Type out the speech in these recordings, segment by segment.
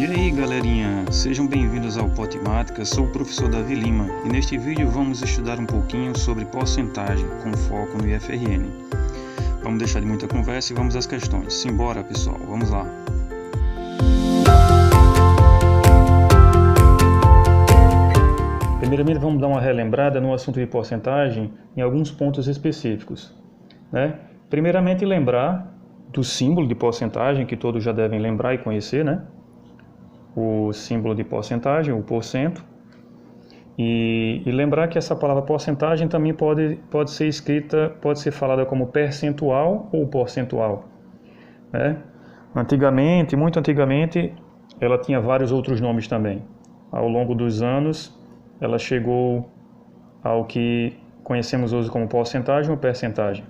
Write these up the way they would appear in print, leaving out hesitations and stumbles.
E aí galerinha, sejam bem-vindos ao Potemática, sou o professor Davi Lima e neste vídeo vamos estudar um pouquinho sobre porcentagem com foco no IFRN. Vamos deixar de muita conversa e vamos às questões. Simbora pessoal, vamos lá! Primeiramente vamos dar uma relembrada no assunto de porcentagem em alguns pontos específicos, né? Primeiramente lembrar do símbolo de porcentagem que todos já devem lembrar e conhecer, né? O símbolo de porcentagem, o porcento, e lembrar que essa palavra porcentagem também pode ser escrita, pode ser falada como percentual ou porcentual, né? Antigamente, muito antigamente, ela tinha vários outros nomes também. Ao longo dos anos, ela chegou ao que conhecemos hoje como porcentagem ou percentagem.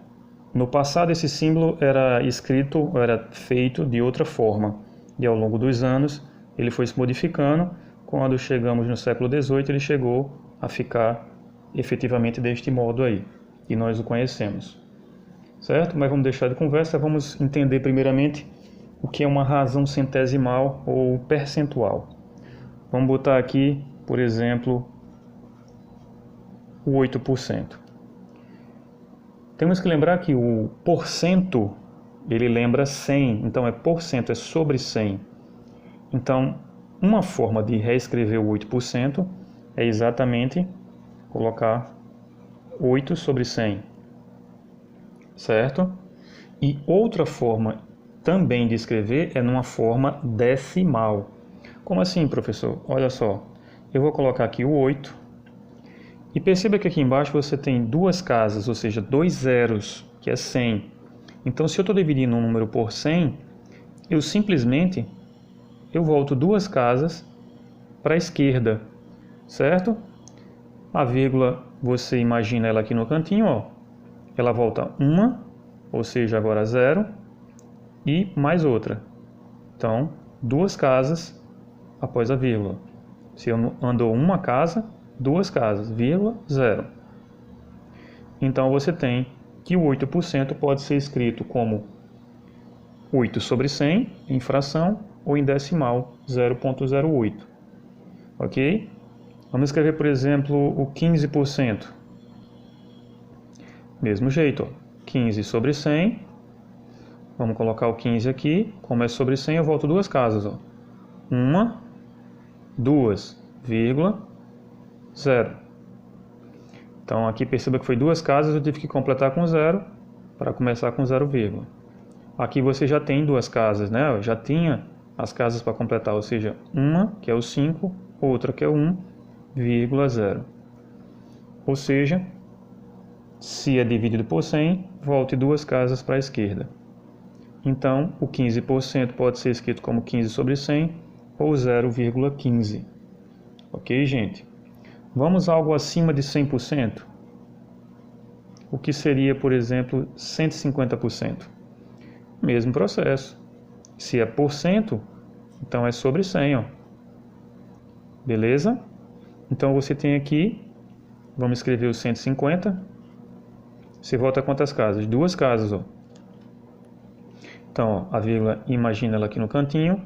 No passado, esse símbolo era escrito, era feito de outra forma, e ao longo dos anos, ele foi se modificando. Quando chegamos no século XVIII, ele chegou a ficar efetivamente deste modo aí, e nós o conhecemos. Certo? Mas vamos deixar de conversa, vamos entender primeiramente o que é uma razão centesimal ou percentual. Vamos botar aqui, por exemplo, o 8%. Temos que lembrar que o porcento, ele lembra 100, então é porcento, é sobre 100. Então, uma forma de reescrever o 8% é exatamente colocar 8 sobre 100, certo? E outra forma também de escrever é numa forma decimal. Como assim, professor? Olha só, eu vou colocar aqui o 8 e perceba que aqui embaixo você tem duas casas, ou seja, dois zeros, que é 100. Então, se eu estou dividindo um número por 100, eu simplesmente volto duas casas para a esquerda, certo? A vírgula, você imagina ela aqui no cantinho, ó. Ela volta uma, ou seja, agora 0, e mais outra. Então, duas casas após a vírgula. Se eu andou uma casa, duas casas, vírgula, 0. Então, você tem que o 8% pode ser escrito como 8 sobre 100 em fração, ou em decimal, 0,08. Ok? Vamos escrever, por exemplo, o 15%. Mesmo jeito, ó. 15 sobre 100. Vamos colocar o 15 aqui. Como é sobre 100, eu volto duas casas. Ó. Uma, duas, vírgula, 0. Então, aqui perceba que foi duas casas, eu tive que completar com 0 para começar com 0, vírgula. Aqui você já tem duas casas, né? Eu já tinha as casas para completar, ou seja, uma que é o 5, outra que é o 1,0. Ou seja, se é dividido por 100, volte duas casas para a esquerda. Então, o 15% pode ser escrito como 15 sobre 100 ou 0,15. Ok, gente? Vamos a algo acima de 100%? O que seria, por exemplo, 150%? Mesmo processo. Se é por cento, então é sobre 100, ó. Beleza? Então você tem aqui, vamos escrever o 150. Você volta quantas casas? Duas casas, ó. Então, ó, a vírgula, imagina ela aqui no cantinho,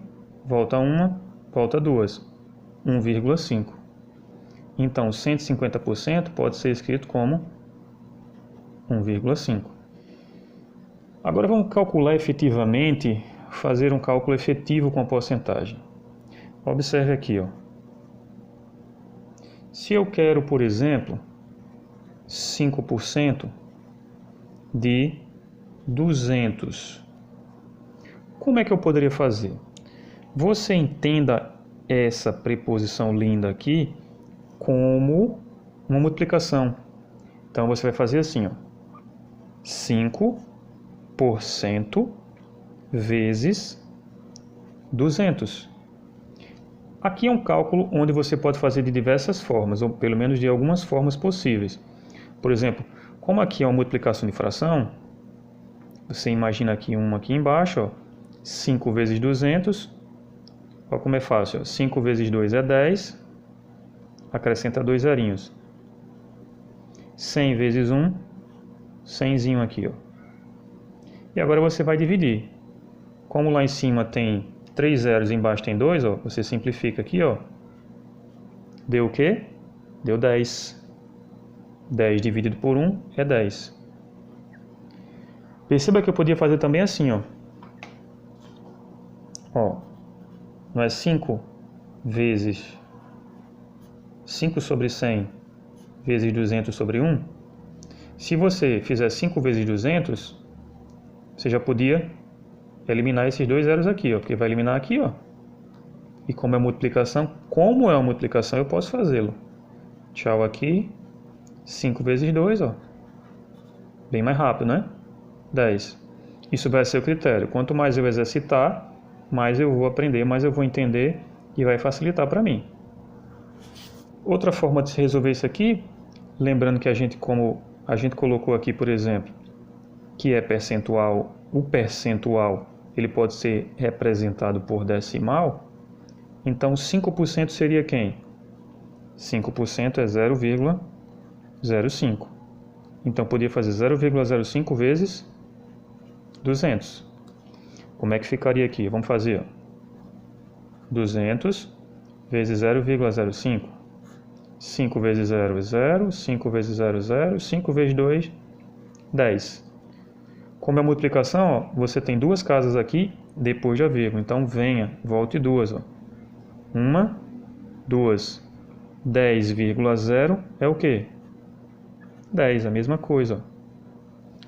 volta uma, volta duas, 1,5. Então, 150% pode ser escrito como 1,5. Agora vamos calcular efetivamente, fazer um cálculo efetivo com a porcentagem. Observe aqui, ó. Se eu quero, por exemplo, 5% de 200, como é que eu poderia fazer? Você entenda essa preposição linda aqui como uma multiplicação. Então você vai fazer assim, ó. 5% vezes 200. Aqui é um cálculo onde você pode fazer de diversas formas, ou pelo menos de algumas formas possíveis. Por exemplo, como aqui é uma multiplicação de fração, você imagina aqui uma aqui embaixo, ó, 5 vezes 200, olha como é fácil, ó, 5 vezes 2 é 10, acrescenta 2 zerinhos. 100 vezes 1, 100zinho aqui, ó. E agora você vai dividir. Como lá em cima tem 3 zeros embaixo tem 2, ó, você simplifica aqui, ó. Deu o quê? Deu 10. 10 dividido por 1 é 10. Perceba que eu podia fazer também assim, ó. Ó, não é 5 vezes 5 sobre 100 vezes 200 sobre 1? Se você fizer 5 vezes 200, você já podia eliminar esses 2 zeros aqui, ó, porque vai eliminar aqui, ó. E como é uma multiplicação, eu posso fazê-lo. Tchau aqui, 5 vezes 2, ó. Bem mais rápido, né? 10. Isso vai ser o critério. Quanto mais eu exercitar, mais eu vou aprender, mais eu vou entender e vai facilitar para mim. Outra forma de se resolver isso aqui, lembrando que como a gente colocou aqui, por exemplo, que é percentual, o percentual ele pode ser representado por decimal, então 5% seria quem? 5% é 0,05. Então podia fazer 0,05 vezes 200. Como é que ficaria aqui? Vamos fazer 200 vezes 0,05. 5 vezes 0 é 0, 5 vezes 0 é 0, 5 vezes 2, 10. Como é multiplicação, ó, você tem duas casas aqui depois da vírgula. Então volte duas. Ó. 1, 2. 10,0 é o quê? 10, a mesma coisa. Ó.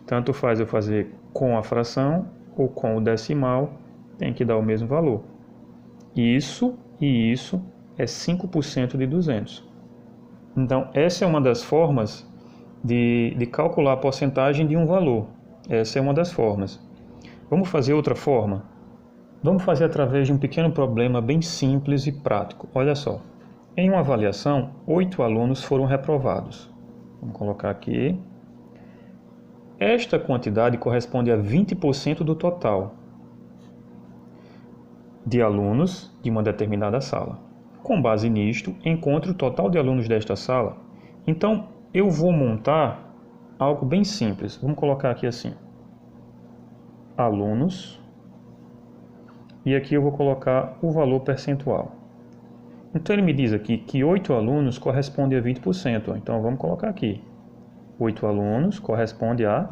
Tanto faz eu fazer com a fração ou com o decimal, tem que dar o mesmo valor. Isso e isso é 5% de 200. Então, essa é uma das formas de calcular a porcentagem de um valor. Essa é uma das formas. Vamos fazer outra forma? Vamos fazer através de um pequeno problema bem simples e prático. Olha só. Em uma avaliação, 8 alunos foram reprovados. Vamos colocar aqui. Esta quantidade corresponde a 20% do total de alunos de uma determinada sala. Com base nisto, encontre o total de alunos desta sala. Então, eu vou montar algo bem simples. Vamos colocar aqui assim. Alunos. E aqui eu vou colocar o valor percentual. Então, ele me diz aqui que 8 alunos corresponde a 20%. Então, vamos colocar aqui. 8 alunos corresponde a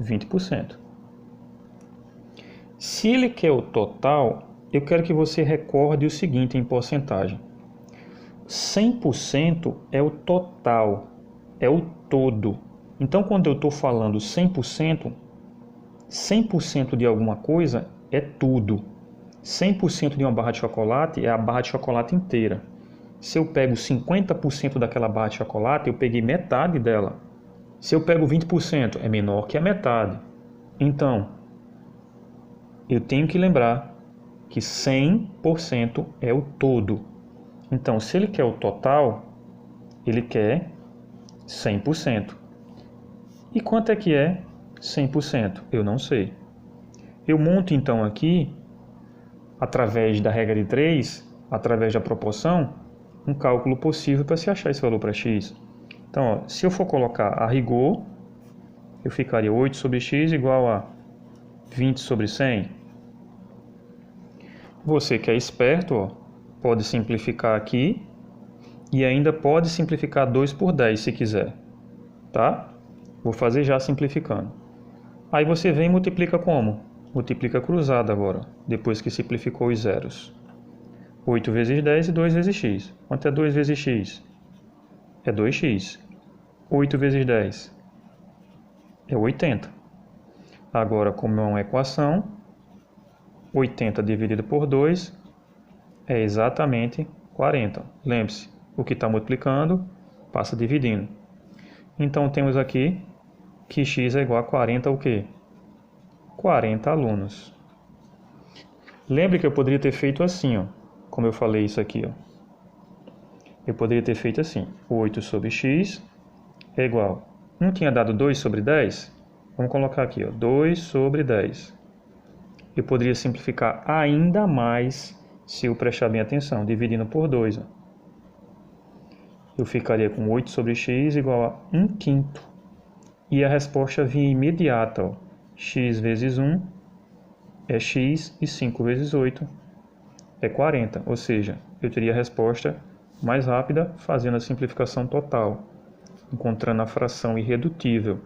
20%. Se ele quer o total, eu quero que você recorde o seguinte em porcentagem. 100% é o total, é o todo. Então, quando eu estou falando 100%, 100% de alguma coisa é tudo. 100% de uma barra de chocolate é a barra de chocolate inteira. Se eu pego 50% daquela barra de chocolate, eu peguei metade dela. Se eu pego 20%, é menor que a metade. Então, eu tenho que lembrar que 100% é o todo. Então, se ele quer o total, ele quer 100%. E quanto é que é 100%? Eu não sei. Eu monto então aqui, através da regra de 3, através da proporção, um cálculo possível para se achar esse valor para x. Então, ó, se eu for colocar a rigor, eu ficaria 8 sobre x igual a 20 sobre 100. Você que é esperto, ó, pode simplificar aqui e ainda pode simplificar 2 por 10 se quiser. Tá? Vou fazer já simplificando. Aí você vem e multiplica como? Multiplica cruzado agora, depois que simplificou os zeros. 8 vezes 10 e 2 vezes x. Quanto é 2 vezes x? É 2x. 8 vezes 10 é 80. Agora, como é uma equação, 80 dividido por 2 é exatamente 40. Lembre-se, o que está multiplicando passa dividindo. Então, temos aqui que x é igual a 40 o quê? 40 alunos. Lembre que eu poderia ter feito assim, ó, como eu falei isso aqui. Ó. Eu poderia ter feito assim, 8 sobre x é igual, não tinha dado 2 sobre 10? Vamos colocar aqui, ó, 2 sobre 10. Eu poderia simplificar ainda mais se eu prestar bem atenção, dividindo por 2. Ó. Eu ficaria com 8 sobre x igual a 1/5. E a resposta vinha imediata. Ó. X vezes 1 é x e 5 vezes 8 é 40, ou seja, eu teria a resposta mais rápida fazendo a simplificação total, encontrando a fração irredutível.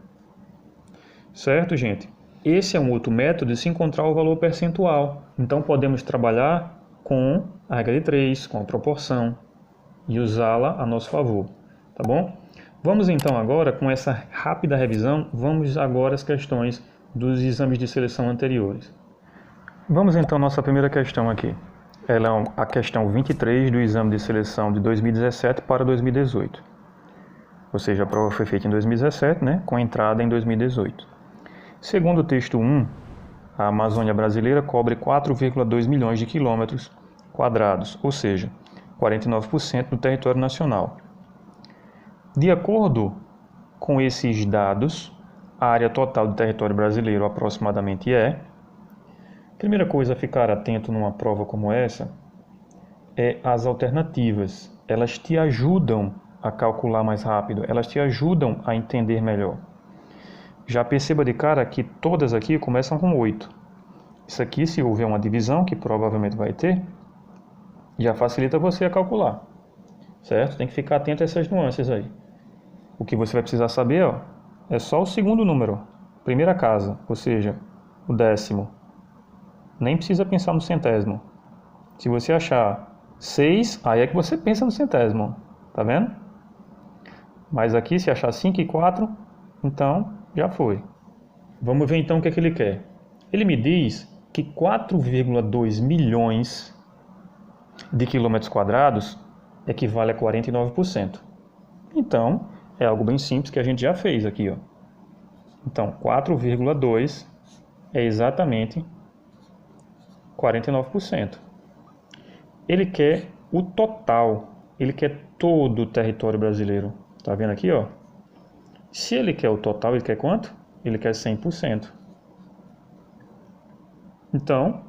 Certo, gente? Esse é um outro método de se encontrar o valor percentual. Então podemos trabalhar com a regra de 3, com a proporção, e usá-la a nosso favor, tá bom? Vamos então agora, com essa rápida revisão, vamos agora às questões dos exames de seleção anteriores. Vamos então à nossa primeira questão aqui. Ela é a questão 23 do exame de seleção de 2017 para 2018. Ou seja, a prova foi feita em 2017, né, com entrada em 2018. Segundo o texto 1, a Amazônia brasileira cobre 4,2 milhões de quilômetros quadrados, ou seja, 49% do território nacional. De acordo com esses dados, a área total do território brasileiro aproximadamente é... Primeira coisa a ficar atento numa prova como essa é as alternativas. Elas te ajudam a calcular mais rápido, elas te ajudam a entender melhor. Já perceba de cara que todas aqui começam com 8. Isso aqui, se houver uma divisão, que provavelmente vai ter, já facilita você a calcular, certo? Tem que ficar atento a essas nuances aí. O que você vai precisar saber, ó, é só o segundo número, primeira casa, ou seja, o décimo. Nem precisa pensar no centésimo. Se você achar 6, aí é que você pensa no centésimo, tá vendo? Mas aqui, se achar 5 e 4, então já foi. Vamos ver então o que é que ele quer. Ele me diz que 4,2 milhões de quilômetros quadrados equivale a 49%. Então, é algo bem simples que a gente já fez aqui, ó. Então, 4,2 é exatamente 49%. Ele quer o total, ele quer todo o território brasileiro. Tá vendo aqui, ó? Se ele quer o total, ele quer quanto? Ele quer 100%. Então,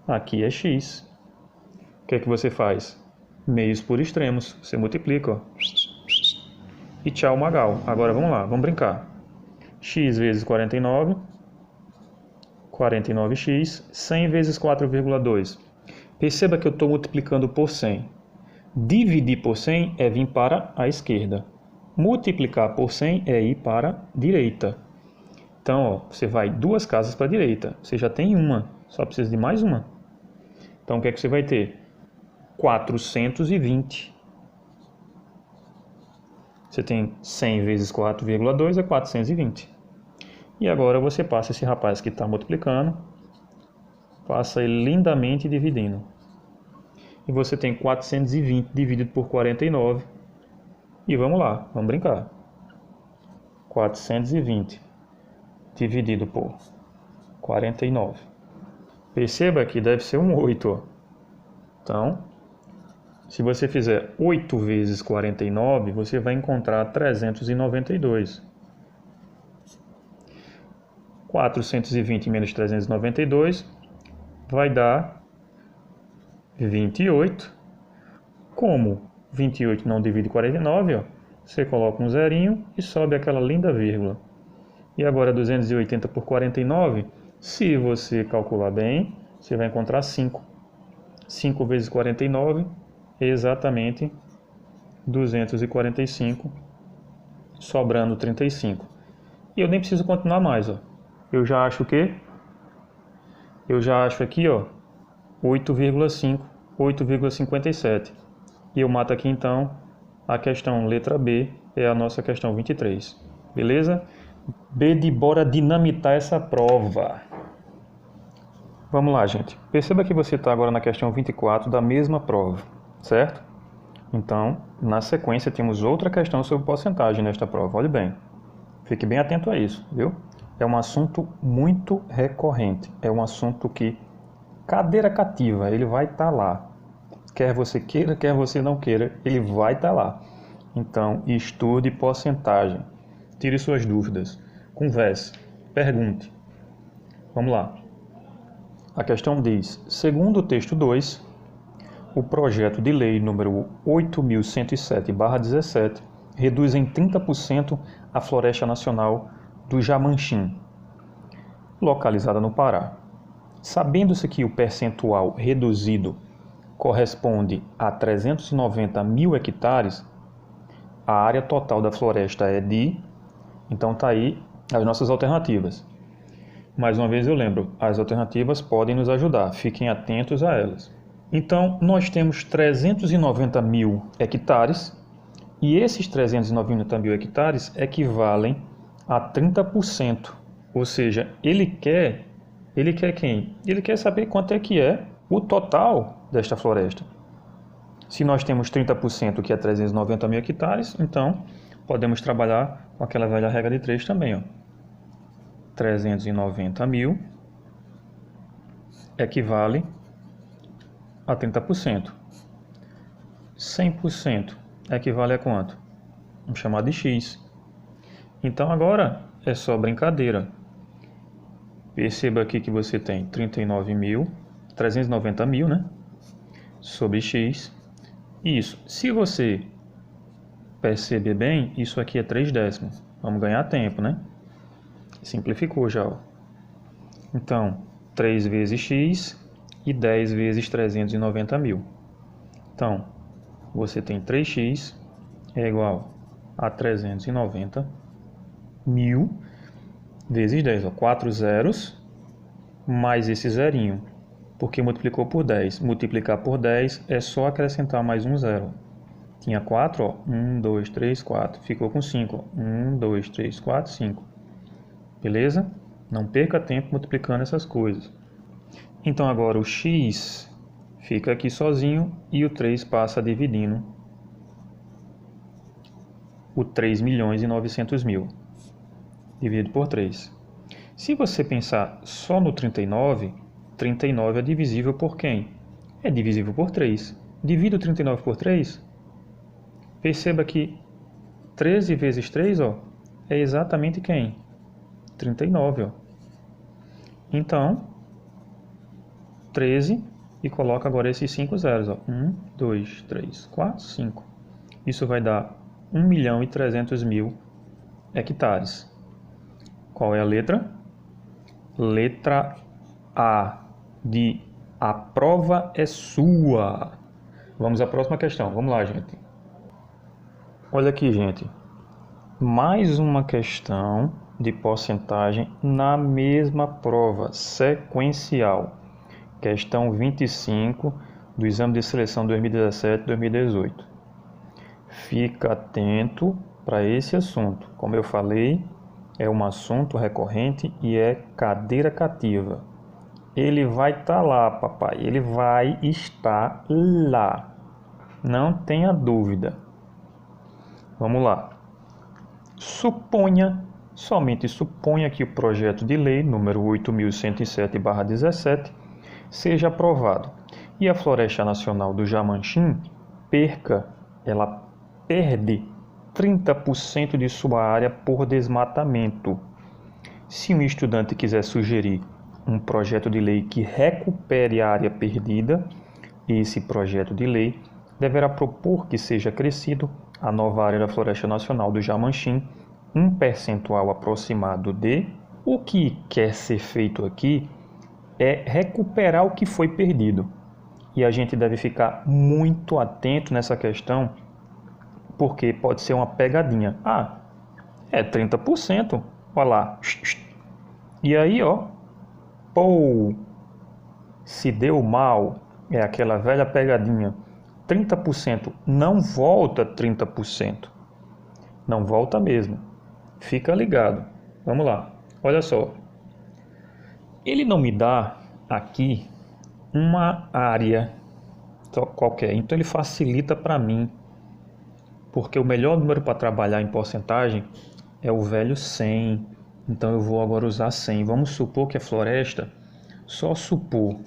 aqui é x. O que é que você faz? Meios por extremos. Você multiplica, ó. E tchau, Magal. Agora vamos lá, vamos brincar. X vezes 49. 49x. 100 vezes 4,2. Perceba que eu estou multiplicando por 100. Dividir por 100 é vir para a esquerda. Multiplicar por 100 é ir para a direita. Então, ó, você vai 2 casas para a direita. Você já tem uma, só precisa de mais uma. Então, o que é que você vai ter? 420. Você tem 100 vezes 4,2 é 420. E agora você passa esse rapaz que está multiplicando, passa ele lindamente dividindo. E você tem 420 dividido por 49. E vamos lá, vamos brincar. 420 dividido por 49. Perceba que deve ser um 8. Ó. Então, se você fizer 8 vezes 49, você vai encontrar 392. 420 menos 392 vai dar 28. Como 28 não divide 49, ó, você coloca um zerinho e sobe aquela linda vírgula. E agora 280 por 49, se você calcular bem, você vai encontrar 5. 5 vezes 49 é exatamente 245, sobrando 35. E eu nem preciso continuar mais, ó. Eu já acho o quê? Eu já acho aqui, ó, 8,5, 8,57. E eu mato aqui então a questão letra B, é a nossa questão 23. Beleza? B de bora dinamitar essa prova. Vamos lá, gente. Perceba que você está agora na questão 24 da mesma prova, certo? Então, na sequência, temos outra questão sobre porcentagem nesta prova. Olhe bem. Fique bem atento a isso, viu? É um assunto muito recorrente. É um assunto que, cadeira cativa, ele vai estar lá. Quer você queira, quer você não queira, ele vai estar lá. Então, estude porcentagem. Tire suas dúvidas. Converse. Pergunte. Vamos lá. A questão diz, segundo o texto 2, o projeto de lei número 8.107/17 reduz em 30% a floresta nacional do Jamanchim, localizada no Pará. Sabendo-se que o percentual reduzido corresponde a 390 mil hectares, a área total da floresta é de... Então está aí as nossas alternativas. Mais uma vez eu lembro, as alternativas podem nos ajudar, fiquem atentos a elas. Então nós temos 390 mil hectares e esses 390 mil hectares equivalem a 30%. Ou seja, ele quer quem? Ele quer saber quanto é que é o total desta floresta. Se nós temos 30%, que é 390 mil hectares, então podemos trabalhar com aquela velha regra de 3 também. Ó. 390 mil equivale a 30%. 100% equivale a quanto? Vamos chamar de x. Então agora é só brincadeira. Perceba aqui que você tem 390 mil, né? Sobre x. Isso. Se você perceber bem, isso aqui é 3/10. Vamos ganhar tempo, né? Simplificou já. Ó. Então, 3 vezes x e 10 vezes 390 mil. Então, você tem 3x é igual a 390 mil vezes 10. Ó. 4 zeros mais esse zerinho. Porque multiplicou por 10. Multiplicar por 10 é só acrescentar mais um zero. Tinha 4, ó. 1, 2, 3, 4. Ficou com 5. 1, 2, 3, 4, 5. Beleza? Não perca tempo multiplicando essas coisas. Então agora o x fica aqui sozinho e o 3 passa dividindo o 3.900.000 dividido por 3. Se você pensar só no 39, 39 é divisível por quem? É divisível por 3. Divido 39 por 3. Perceba que 13 vezes 3 ó, é exatamente quem? 39. Ó. Então, 13 e coloca agora esses 5 zeros. Ó. 1, 2, 3, 4, 5. Isso vai dar 1.300.000 hectares. Qual é a letra? Letra A, de a prova é sua. Vamos à próxima questão. Vamos lá, gente. Olha aqui, gente. Mais uma questão de porcentagem na mesma prova, sequencial. Questão 25 do Exame de Seleção 2017-2018. Fica atento para esse assunto. Como eu falei, é um assunto recorrente e é cadeira cativa. Ele vai estar lá, papai. Ele vai estar lá. Não tenha dúvida. Vamos lá. Suponha, somente suponha que o projeto de lei número 8.107/17 seja aprovado e a Floresta Nacional do Jamanchim perde 30% de sua área por desmatamento. Se um estudante quiser sugerir um projeto de lei que recupere a área perdida, esse projeto de lei deverá propor que seja acrescido à nova área da Floresta Nacional do Jamanchim um percentual aproximado de... O que quer ser feito aqui é recuperar o que foi perdido. E a gente deve ficar muito atento nessa questão, porque pode ser uma pegadinha. Ah, é 30%. Olha lá. E aí, ó, pô, se deu mal, é aquela velha pegadinha. 30% não volta 30%. Não volta mesmo. Fica ligado. Vamos lá. Olha só. Ele não me dá aqui uma área qualquer. Então ele facilita para mim. Porque o melhor número para trabalhar em porcentagem é o velho 100. Então eu vou agora usar 100. Vamos supor que a floresta, só supor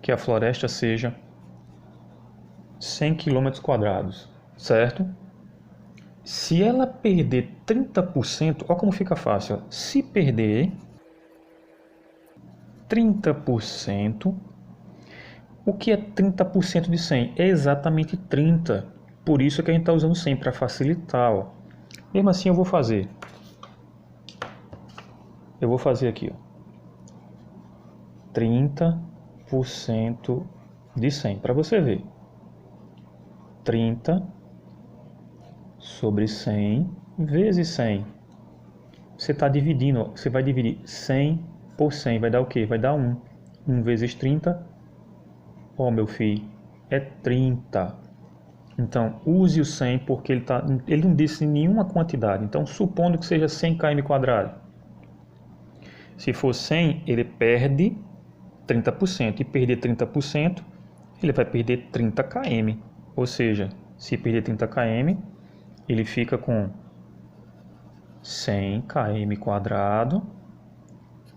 que a floresta seja 100 km², certo? Se ela perder 30%, olha como fica fácil. Ó. Se perder 30%, o que é 30% de 100? É exatamente 30. Por isso que a gente está usando 100 para facilitar. Ó. Mesmo assim eu vou fazer. Eu vou fazer aqui. Ó. 30 30% de 100, para você ver. 30 sobre 100 vezes 100. Você está dividindo, ó, você vai dividir 100 por 100, vai dar o quê? Vai dar 1. 1 vezes 30, ó, meu filho, é 30. Então, use o 100 porque ele não disse nenhuma quantidade. Então, supondo que seja 100 km². Se for 100, ele perde 30%. E perder 30%, ele vai perder 30 km. Ou seja, se perder 30 km, ele fica com 100 km²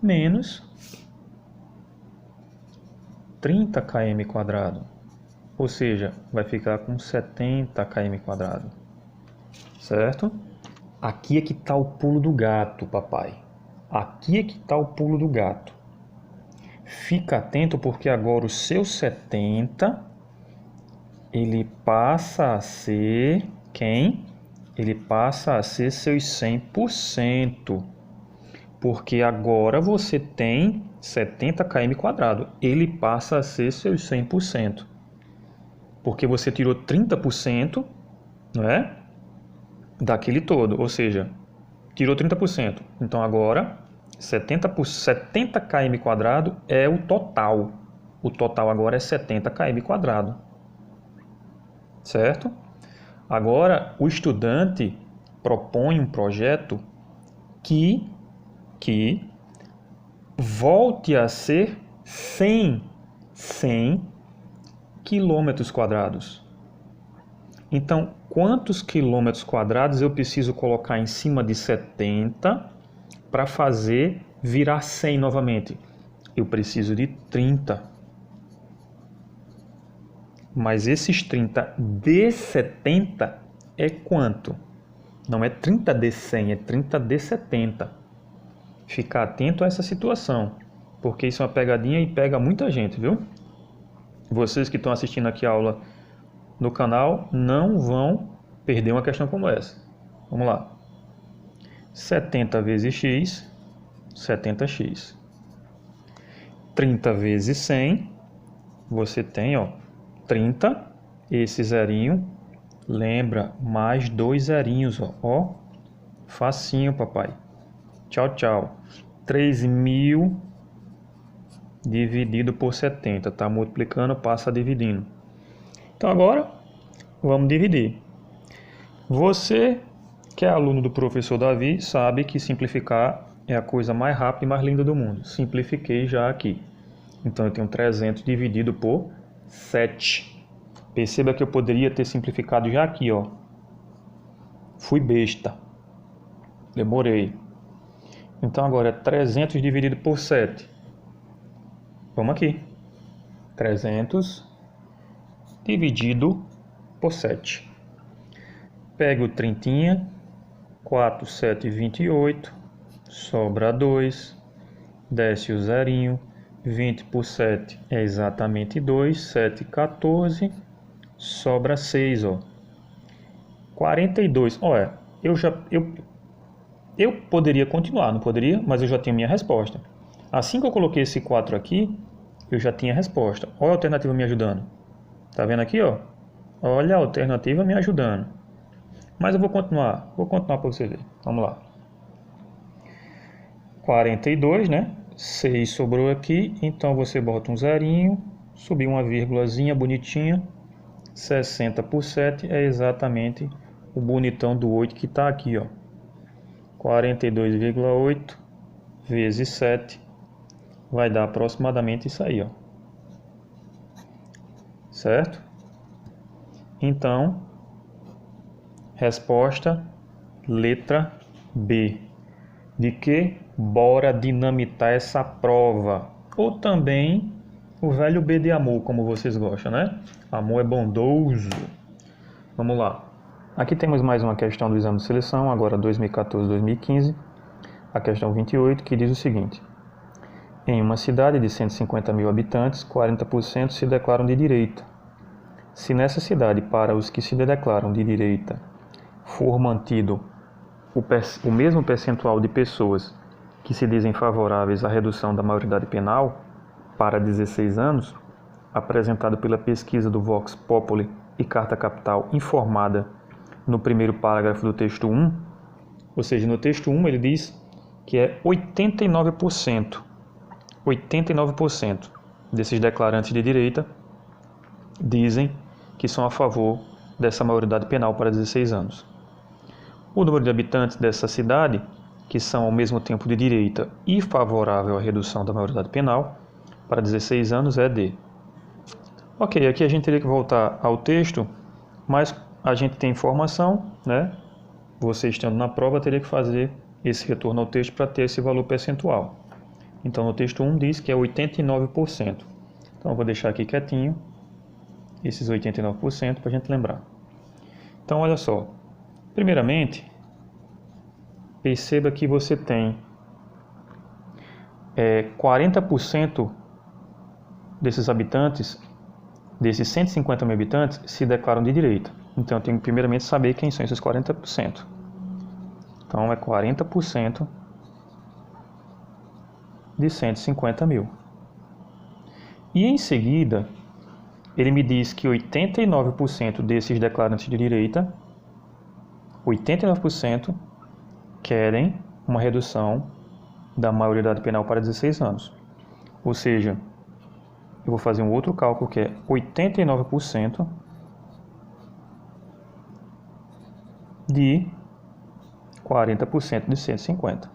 menos 30 km². Ou seja, vai ficar com 70 km². Certo? Aqui é que está o pulo do gato, papai. Aqui é que está o pulo do gato. Fica atento porque agora o seu 70, ele passa a ser quem? Ele passa a ser seus 100%. Porque agora você tem 70 km². Ele passa a ser seus 100%. Porque você tirou 30%, não é? Daquele todo, ou seja, tirou 30%. Então agora 70 km² é o total. O total agora é 70 km². Certo? Agora o estudante propõe um projeto que volte a ser 100 km². Então, quantos quilômetros quadrados eu preciso colocar em cima de 70 para fazer virar 100 novamente? Eu preciso de 30. Mas esses 30 de 70 é quanto? Não é 30 de 100, é 30 de 70. Ficar atento a essa situação, porque isso é uma pegadinha e pega muita gente, viu? Vocês que estão assistindo aqui a aula no canal não vão perder uma questão como essa. Vamos lá. 70 vezes x, 70x. 30 vezes 100, você tem, ó, 30, esse zerinho, lembra, mais 2 zerinhos, ó, facinho, papai. Tchau, tchau. 3.000 dividido por 70, tá multiplicando, passa dividindo. Então agora, vamos dividir. Você, que é aluno do professor Davi, sabe que simplificar é a coisa mais rápida e mais linda do mundo. Simplifiquei já aqui. Então eu tenho 300 dividido por 7. Perceba que eu poderia ter simplificado já aqui, ó. Fui besta. Demorei. Então agora é 300 dividido por 7. Vamos aqui. 300 dividido por 7. Pega o 30, 4, 7, 28, sobra 2, desce o zerinho, 20 por 7 é exatamente 2, 7, 14, sobra 6, ó. 42, olha, eu poderia continuar, não poderia? Mas eu já tenho minha resposta. Assim que eu coloquei esse 4 aqui, eu já tinha a resposta. Olha a alternativa me ajudando. Tá vendo aqui, ó? Olha a alternativa me ajudando. Mas eu vou continuar para você ver. Vamos lá. 42, né? 6 sobrou aqui, então você bota um zerinho, subir uma vírgulazinha bonitinha. 60 por 7 é exatamente o bonitão do 8 que está aqui, ó. 42,8 vezes 7 vai dar aproximadamente isso aí, ó. Certo? Então, resposta letra B. De que? Bora dinamitar essa prova. Ou também o velho B de amor, como vocês gostam, né? Amor é bondoso. Vamos lá. Aqui temos mais uma questão do exame de seleção, agora 2014-2015. A questão 28, que diz o seguinte. Em uma cidade de 150 mil habitantes, 40% se declaram de direita. Se nessa cidade, para os que se declaram de direita, for mantido o mesmo percentual de pessoas que se dizem favoráveis à redução da maioridade penal, para 16 anos, apresentado pela pesquisa do Vox Populi e Carta Capital informada no primeiro parágrafo do texto 1, ou seja, no texto 1 ele diz que é 89% desses declarantes de direita dizem que são a favor dessa maioridade penal para 16 anos. O número de habitantes dessa cidade, que são ao mesmo tempo de direita e favorável à redução da maioridade penal para 16 anos, é de... Ok, aqui a gente teria que voltar ao texto, mas a gente tem informação, né? Você estando na prova teria que fazer esse retorno ao texto para ter esse valor percentual. Então, no texto 1 diz que é 89%. Então, eu vou deixar aqui quietinho esses 89% para a gente lembrar. Então, olha só. Primeiramente, perceba que você tem 40% desses habitantes, desses 150 mil habitantes, se declaram de direita. Então, eu tenho que primeiramente saber quem são esses 40%. Então, é 40% de 150 mil. E em seguida, ele me diz que 89% desses declarantes de direita, 89% querem uma redução da maioridade penal para 16 anos. Ou seja, eu vou fazer um outro cálculo que é 89% de 40% de 150.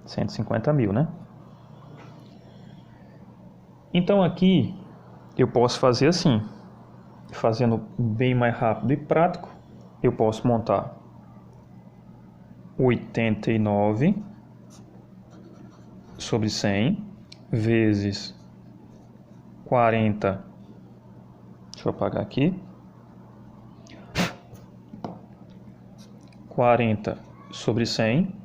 150 mil, né? Então aqui eu posso fazer assim, fazendo bem mais rápido e prático, eu posso montar 89 sobre 100 vezes 40, deixa eu apagar aqui, 40 sobre 100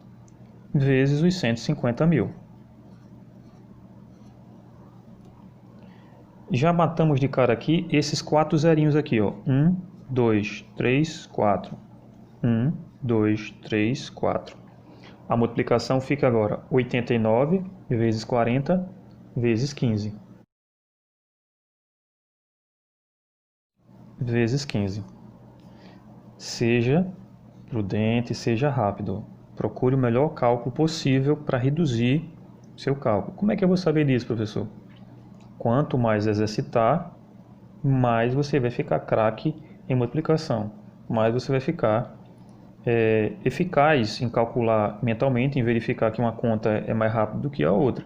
vezes os 150 mil. Já matamos de cara aqui esses 4 zerinhos aqui, ó. 1, 2, 3, 4. 1, 2, 3, 4. A multiplicação fica agora 89 vezes 40 vezes 15. Vezes 15. Seja prudente, seja rápido. Procure o melhor cálculo possível para reduzir seu cálculo. Como é que eu vou saber disso, professor? Quanto mais exercitar, mais você vai ficar craque em multiplicação. Mais você vai ficar eficaz em calcular mentalmente, em verificar que uma conta é mais rápida do que a outra.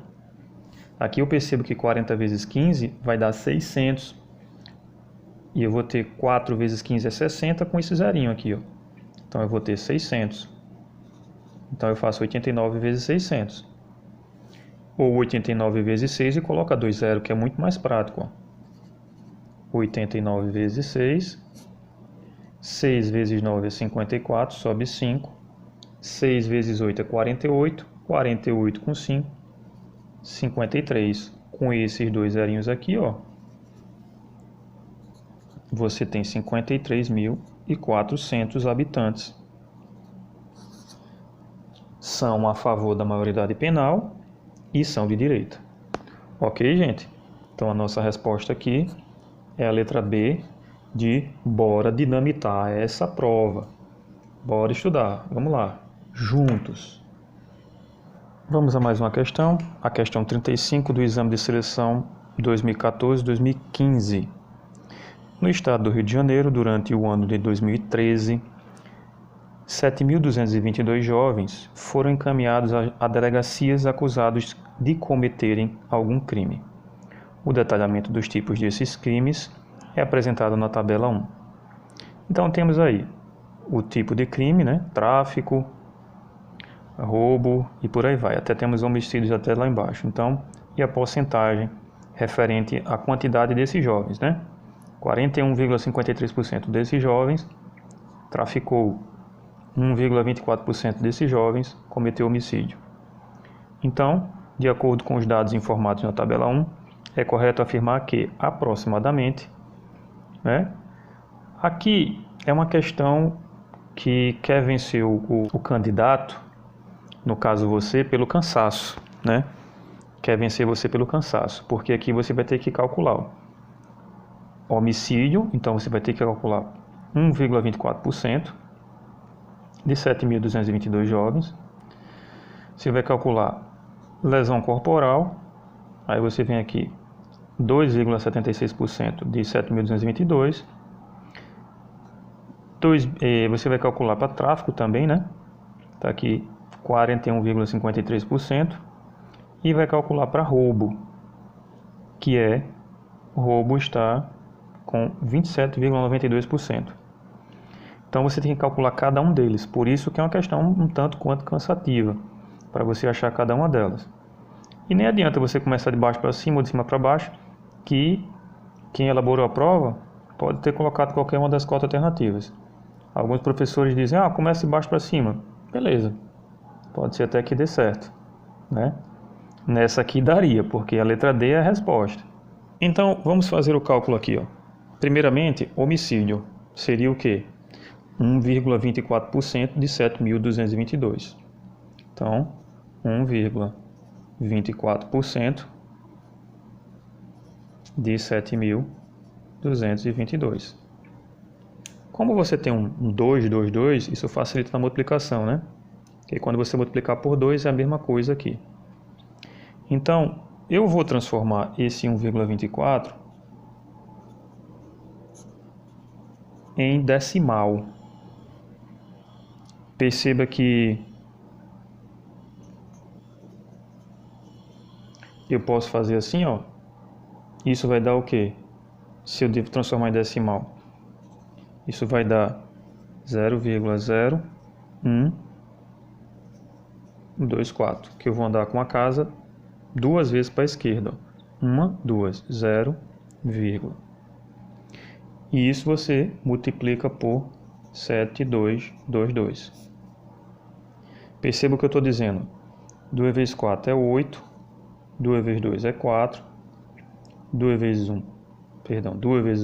Aqui eu percebo que 40 vezes 15 vai dar 600. E eu vou ter 4 vezes 15 é 60 com esse zerinho aqui, ó. Então eu vou ter 600. Então eu faço 89 vezes 600. Ou 89 vezes 6 e coloca 2 zeros, que é muito mais prático, ó. 89 vezes 6. 6 vezes 9 é 54, sobe 5. 6 vezes 8 é 48. 48 com 5, 53. Com esses 2 zerinhos aqui, ó, você tem 53.400 habitantes. São a favor da maioridade penal e são de direita. Ok, gente? Então a nossa resposta aqui é a letra B de bora dinamitar essa prova. Bora estudar. Vamos lá. Juntos. Vamos a mais uma questão. A questão 35 do exame de seleção 2014-2015. No estado do Rio de Janeiro, durante o ano de 2013, 7.222 jovens foram encaminhados a delegacias acusados de cometerem algum crime. O detalhamento dos tipos desses crimes é apresentado na tabela 1. Então temos aí o tipo de crime, né? Tráfico, roubo e por aí vai. Até temos homicídios até lá embaixo. Então, e a porcentagem referente à quantidade desses jovens, né? 41,53% desses jovens traficou, 1,24% desses jovens cometeu homicídio. Então, de acordo com os dados informados na tabela 1, é correto afirmar que, aproximadamente, né, aqui é uma questão que quer vencer o candidato, no caso você, pelo cansaço, né, quer vencer você pelo cansaço, porque aqui você vai ter que calcular o homicídio, então você vai ter que calcular 1,24% de 7.222 jovens. Você vai calcular lesão corporal, aí você vem aqui 2,76% de 7.222. Você vai calcular para tráfico também, né? Está aqui 41,53%. E vai calcular para roubo, que roubo está com 27,92%. Então você tem que calcular cada um deles, por isso que é uma questão um tanto quanto cansativa, para você achar cada uma delas. E nem adianta você começar de baixo para cima ou de cima para baixo, que quem elaborou a prova pode ter colocado qualquer uma das quatro alternativas. Alguns professores dizem, começa de baixo para cima. Beleza, pode ser até que dê certo, né? Nessa aqui daria, porque a letra D é a resposta. Então, vamos fazer o cálculo aqui, ó. Primeiramente, homicídio seria o quê? 1,24% de 7.222. Então, 1,24% de 7.222. Como você tem um 2, 2, 2, isso facilita na multiplicação, né? Porque quando você multiplicar por 2 é a mesma coisa aqui. Então, eu vou transformar esse 1,24 em decimal. Perceba que eu posso fazer assim, ó. Isso vai dar o quê? Se eu devo transformar em decimal. Isso vai dar 0,0124, que eu vou andar com a casa duas vezes para a esquerda. 1, 2, 0, vírgula. E isso você multiplica por 7,222. Perceba o que eu estou dizendo. 2 vezes 4 é 8. 2 vezes 2 é 4. 2 vezes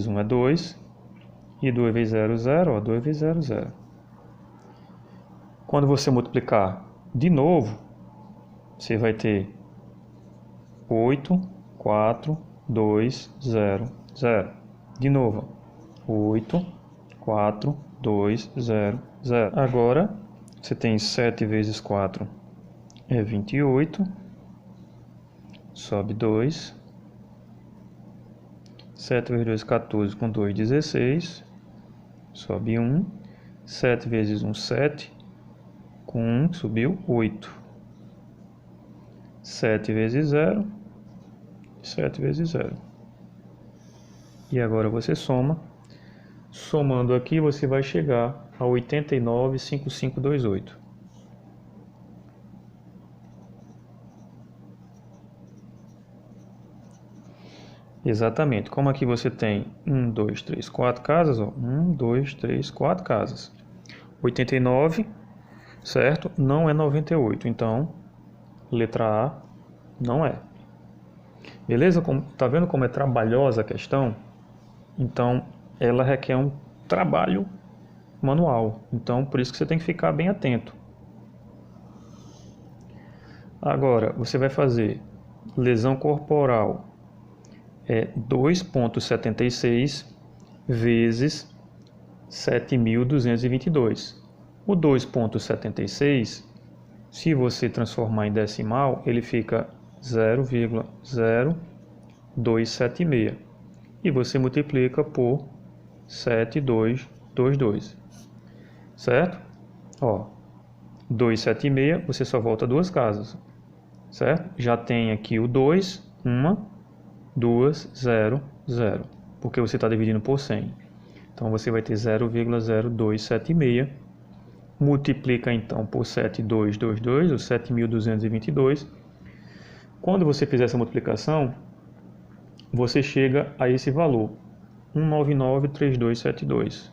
1 é 2. E 2 vezes 0, 0. 2 vezes 0, 0. Quando você multiplicar de novo, você vai ter 8, 4, 2, 0, 0. De novo, 8, 4, 2, 0, 0. Agora, você tem 7 vezes 4 é 28. Sobe 2. 7 vezes 2, 14. Com 2, 16. Sobe 1. 7 vezes 1, 7. Com 1, subiu 8. 7 vezes 0. 7 vezes 0. E agora você soma. Somando aqui, você vai chegar a 89,5528. Exatamente. Como aqui você tem 1, 2, 3, 4 casas, ó. 1, 2, 3, 4 casas. 89, certo? Não é 98. Então, letra A não é. Beleza? Tá vendo como é trabalhosa a questão? Então, ela requer um trabalho manual. Então, por isso que você tem que ficar bem atento. Agora, você vai fazer lesão corporal. É 2,76 vezes 7.222. O 2,76, se você transformar em decimal, ele fica 0,0276. E você multiplica por 7,222. Certo? Ó, 276, você só volta duas casas. Certo? Já tem aqui o 2, 1, 2, 0, 0. Porque você está dividindo por 100. Então você vai ter 0,0276. Multiplica então por 7,222, ou 7.222. Quando você fizer essa multiplicação, você chega a esse valor, 1993272.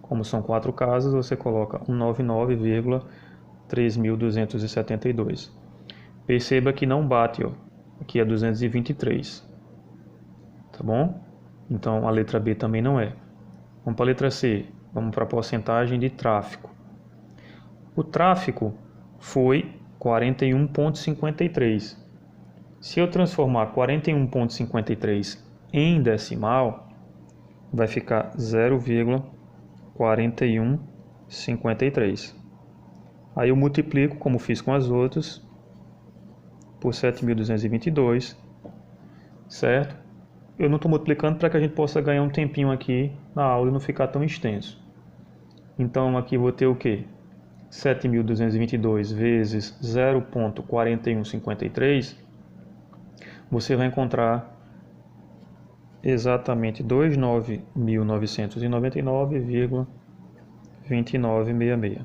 Como são 4 casas, você coloca 199,3272. Perceba que não bate, ó. Aqui é 223. Tá bom? Então a letra B também não é. Vamos para a letra C. Vamos para a porcentagem de tráfego. O tráfego foi 41,53. Se eu transformar 41,53 em decimal, vai ficar 0,4153. Aí eu multiplico, como fiz com as outras, por 7.222, certo? Eu não estou multiplicando para que a gente possa ganhar um tempinho aqui na aula e não ficar tão extenso. Então aqui vou ter o quê? 7.222 vezes 0,4153, você vai encontrar exatamente 209.999,2966.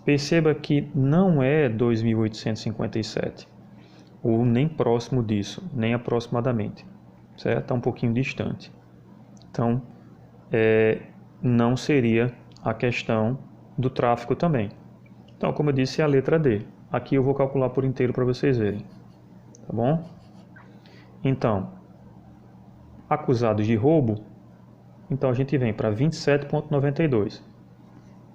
Perceba que não é 2.857, ou nem próximo disso, nem aproximadamente, certo? Está um pouquinho distante. Então, não seria a questão do tráfego também. Então, como eu disse, é a letra D. Aqui eu vou calcular por inteiro para vocês verem. Tá bom? Então, acusados de roubo, então a gente vem para 27,92.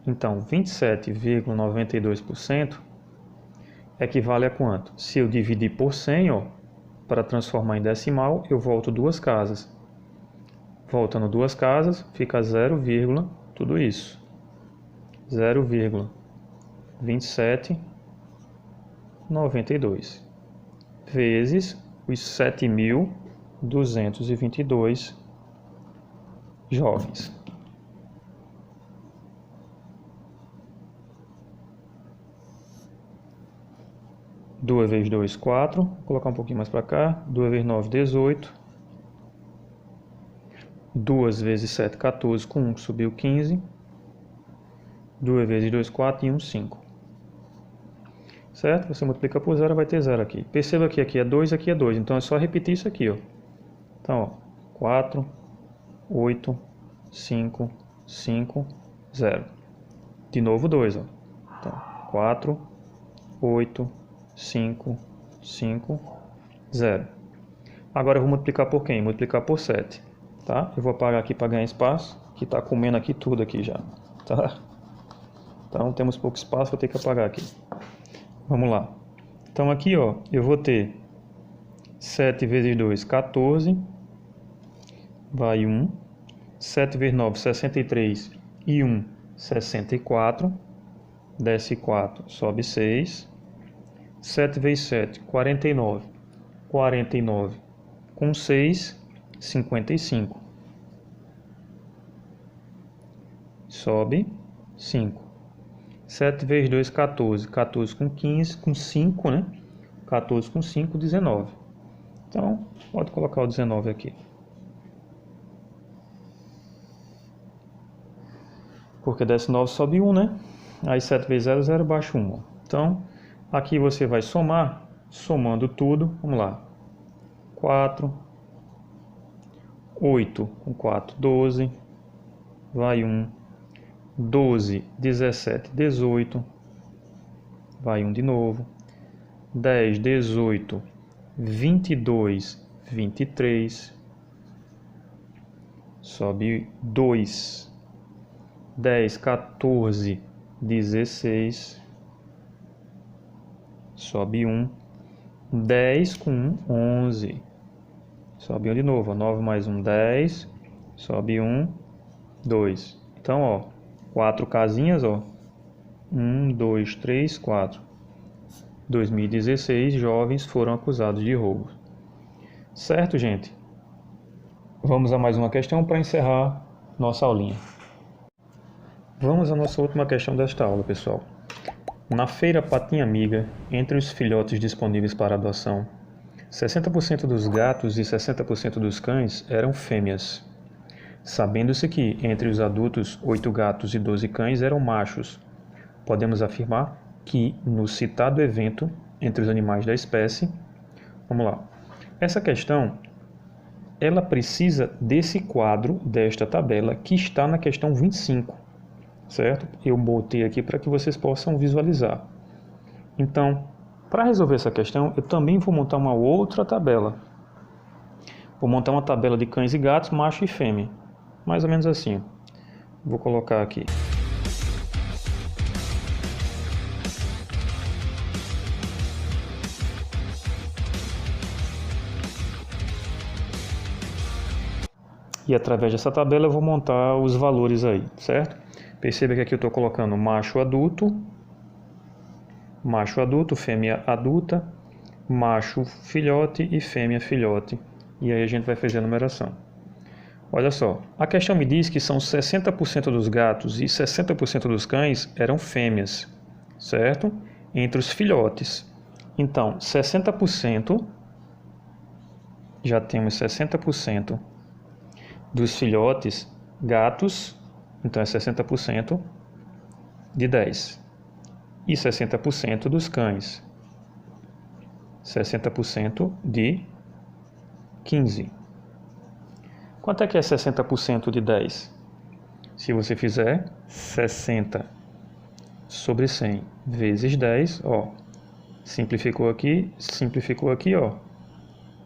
Então, 27,92% equivale a quanto? Se eu dividir por 100, ó, para transformar em decimal, eu volto duas casas. Voltando duas casas, fica 0, tudo isso. 0,2792 vezes os 7.222 jovens. Duas vezes 2, 4. Vou colocar um pouquinho mais para cá. 2 vezes 9, 18. 2 vezes 7, 14. Com 1 subiu 15. 2 vezes 2, 4 e 1, 5. Certo? Você multiplica por 0, vai ter 0 aqui. Perceba que aqui é 2, aqui é 2. Então é só repetir isso aqui, ó. Então, ó, 4, 8, 5, 5, 0. De novo 2, ó. Então, 4, 8, 5, 5, 0. Agora eu vou multiplicar por quem? Multiplicar por 7. Tá? Eu vou apagar aqui para ganhar espaço, que está comendo aqui tudo aqui já. Tá? Então temos pouco espaço, vou ter que apagar aqui. Vamos lá. Então aqui, ó, eu vou ter 7 vezes 2, 14. Vai 1. 7 vezes 9, 63. E 1, 64. Desce 4, sobe 6. 7 vezes 7, 49. 49 com 6, 55. Sobe 5. 7 vezes 2, 14. 14 com 15, com 5, né? 14 com 5, 19. Então, pode colocar o 19 aqui. Porque desce 9, sobe 1, né? Aí 7 vezes 0, 0, baixa 1. Então, aqui você vai somar, somando tudo, vamos lá. 4, 8 com 4, 12, vai 1, 12, 17, 18, vai 1 de novo, 10, 18, 22, 23, sobe 2, 10, 14, 16, sobe 1, 10 com 1, 11, sobe 1 de novo, 9 mais 1, 10, sobe 1, 2. Então, ó, 4 casinhas, ó, 1, 2, 3, 4. 2016, jovens foram acusados de roubo. Certo, gente? Vamos a mais uma questão para encerrar nossa aulinha. Vamos à nossa última questão desta aula, pessoal. Na feira Patinha Amiga, entre os filhotes disponíveis para adoção, 60% dos gatos e 60% dos cães eram fêmeas. Sabendo-se que, entre os adultos, 8 gatos e 12 cães eram machos, podemos afirmar que, no citado evento, entre os animais da espécie... Vamos lá. Essa questão, ela precisa desse quadro, desta tabela, que está na questão 25. Certo? Eu botei aqui para que vocês possam visualizar. Então, para resolver essa questão, eu também vou montar uma outra tabela. Vou montar uma tabela de cães e gatos, macho e fêmea. Mais ou menos assim. Vou colocar aqui. E através dessa tabela eu vou montar os valores aí, certo? Perceba que aqui eu estou colocando macho adulto, fêmea adulta, macho filhote e fêmea filhote. E aí a gente vai fazer a numeração. Olha só, a questão me diz que são 60% dos gatos e 60% dos cães eram fêmeas, certo? Entre os filhotes. Então, 60%, já temos 60% dos filhotes gatos, então é 60% de 10. E 60% dos cães, 60% de 15. Quanto é que é 60% de 10? Se você fizer 60 sobre 100 vezes 10, ó, simplificou aqui, ó,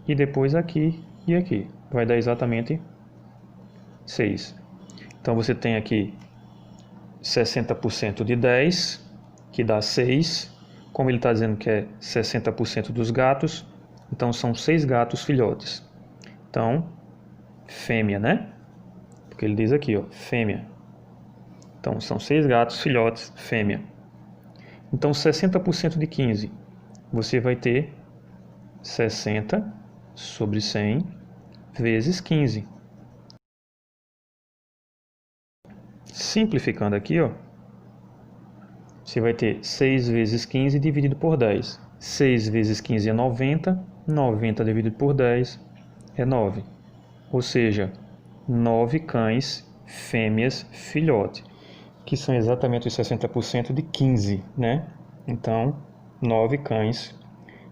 e depois aqui e aqui. Vai dar exatamente 6. Então você tem aqui 60% de 10, que dá 6. Como ele está dizendo que é 60% dos gatos, então são 6 gatos filhotes. Então, fêmea, né? Porque ele diz aqui, ó, fêmea. Então, são 6 gatos filhotes, fêmea. Então, 60% de 15, você vai ter 60 sobre 100 vezes 15. Simplificando aqui, ó, você vai ter 6 vezes 15 dividido por 10. 6 vezes 15 é 90, 90 dividido por 10 é 9. Ou seja, 9 cães fêmeas filhote, que são exatamente os 60% de 15, né? Então, 9 cães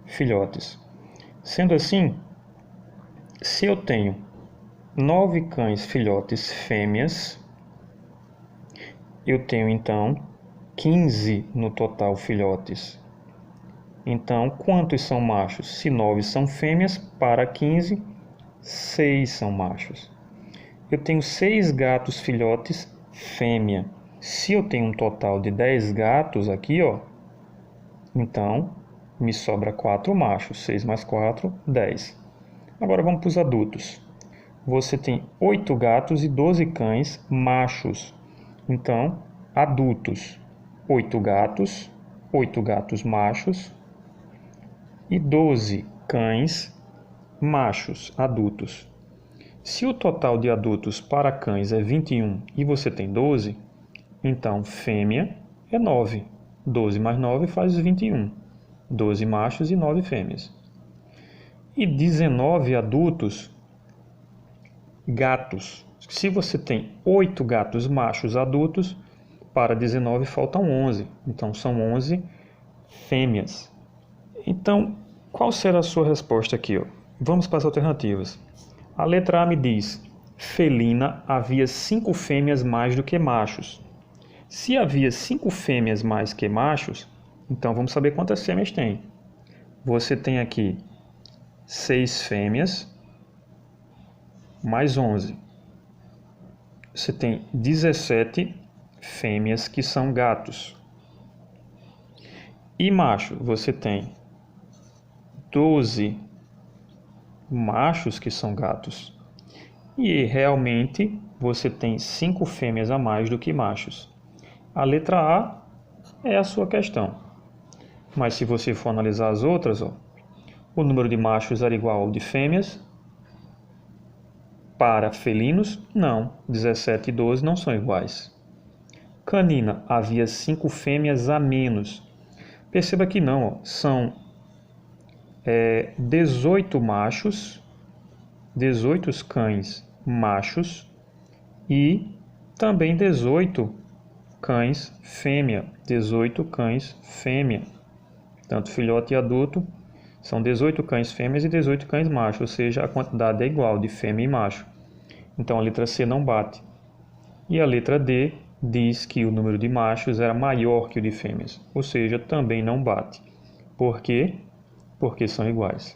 filhotes. Sendo assim, se eu tenho 9 cães filhotes fêmeas, eu tenho então 15 no total filhotes. Então, quantos são machos? Se 9 são fêmeas, para 15, 6 são machos. Eu tenho 6 gatos filhotes fêmea. Se eu tenho um total de 10 gatos aqui, ó, então me sobra 4 machos. 6 mais 4, 10. Agora vamos para os adultos. Você tem 8 gatos e 12 cães machos. Então, adultos, 8 gatos machos e 12 cães machos adultos. Se o total de adultos para cães é 21 e você tem 12, então fêmea é 9. 12 mais 9 faz 21. 12 machos e 9 fêmeas. E 19 adultos gatos. Se você tem 8 gatos machos adultos, para 19 faltam 11. Então são 11 fêmeas. Então, qual será a sua resposta aqui, ó? Vamos para as alternativas. A letra A me diz: felina havia 5 fêmeas mais do que machos. Se havia 5 fêmeas mais que machos, então vamos saber quantas fêmeas tem. Você tem aqui 6 fêmeas mais 11. Você tem 17 fêmeas que são gatos. E macho, você tem 12 machos que são gatos. E realmente você tem 5 fêmeas a mais do que machos. A letra A é a sua questão. Mas se você for analisar as outras, ó, o número de machos era igual ao de fêmeas. Para felinos, não. 17 e 12 não são iguais. Canina, havia 5 fêmeas a menos. Perceba que não, ó, são 18 machos, 18 cães machos e também 18 cães fêmea, 18 cães fêmea. Tanto filhote e adulto são 18 cães fêmeas e 18 cães machos, ou seja, a quantidade é igual de fêmea e macho. Então a letra C não bate. E a letra D diz que o número de machos era maior que o de fêmeas, ou seja, também não bate. Por quê? Porque são iguais.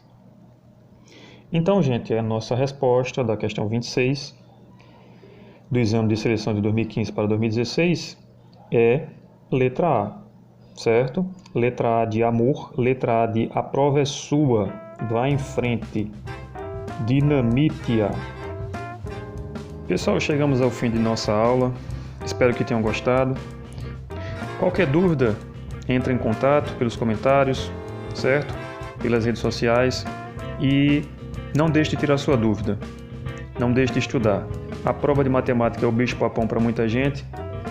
Então, gente, a nossa resposta da questão 26 do exame de seleção de 2015 para 2016 é letra A, certo? Letra A de amor, letra A de a prova é sua, vá em frente, dinamite-a. Pessoal, chegamos ao fim de nossa aula. Espero que tenham gostado. Qualquer dúvida, entre em contato pelos comentários, certo? Pelas redes sociais. E não deixe de tirar sua dúvida. Não deixe de estudar. A prova de matemática é o bicho-papão para muita gente,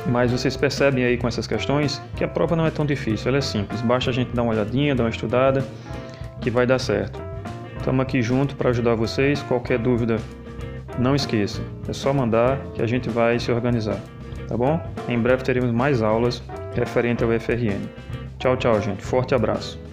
mas vocês percebem aí com essas questões que a prova não é tão difícil, ela é simples. Basta a gente dar uma olhadinha, dar uma estudada, que vai dar certo. Estamos aqui junto para ajudar vocês. Qualquer dúvida, não esqueça. É só mandar que a gente vai se organizar. Tá bom? Em breve teremos mais aulas referente ao FRN. Tchau, tchau, gente. Forte abraço.